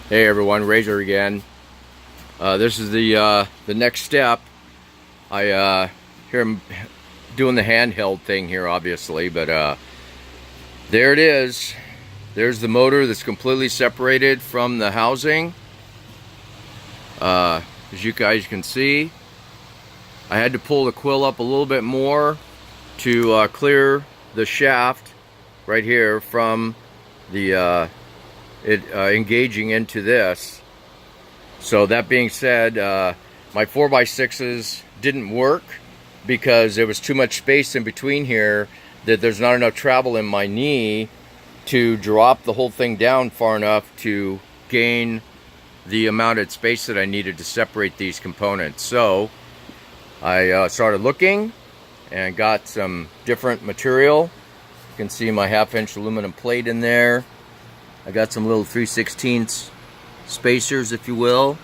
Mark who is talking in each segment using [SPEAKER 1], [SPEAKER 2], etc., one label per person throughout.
[SPEAKER 1] Hey everyone, Razor again. This is the next step. Here I'm doing the handheld thing here, obviously, but there it is. There's the motor that's completely separated from the housing. As you guys can see, I had to pull the quill up a little bit more to clear the shaft right here from the engaging into this. So that being said, my 4x6s didn't work because there was too much space in between here that there's not enough travel in my knee to drop the whole thing down far enough to gain the amount of space that I needed to separate these components. So I started looking and got some different material. You can see my 1/2-inch aluminum plate in there. I got some little 3/16 spacers, if you will.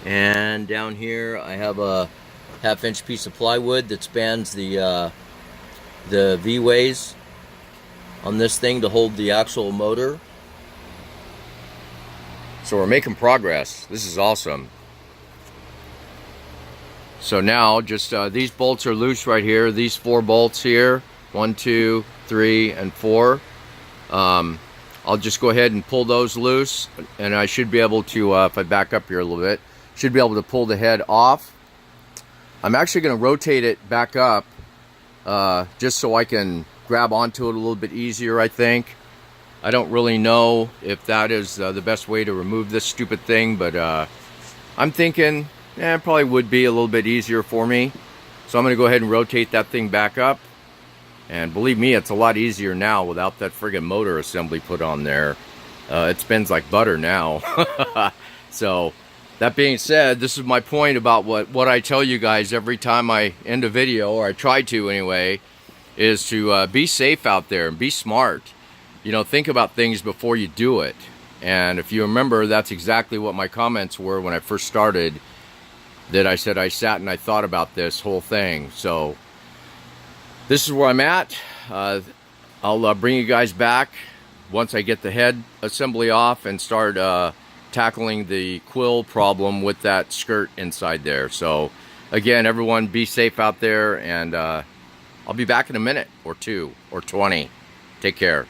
[SPEAKER 1] And down here I have a 1/2-inch piece of plywood that spans the V-ways on this thing to hold the actual motor. So we're making progress. This is awesome. So now just these bolts are loose right here. These 4 bolts here, 1, 2, 3, and 4. I'll just go ahead and pull those loose, and I should be able to, if I back up here a little bit, should be able to pull the head off. I'm actually going to rotate it back up just so I can grab onto it a little bit easier, I think. I don't really know if that is the best way to remove this stupid thing, but I'm thinking it probably would be a little bit easier for me. So I'm going to go ahead and rotate that thing back up. And believe me, it's a lot easier now without that friggin' motor assembly put on there. It spins like butter now. So, that being said, this is my point about what I tell you guys every time I end a video, or I try to anyway, is to be safe out there and be smart. You know, think about things before you do it. And if you remember, that's exactly what my comments were when I first started, that I said I sat and I thought about this whole thing. So, this is where I'm at. I'll bring you guys back once I get the head assembly off and start tackling the quill problem with that skirt inside there. So again, everyone, be safe out there, and I'll be back in a minute or 2 or 20. Take care.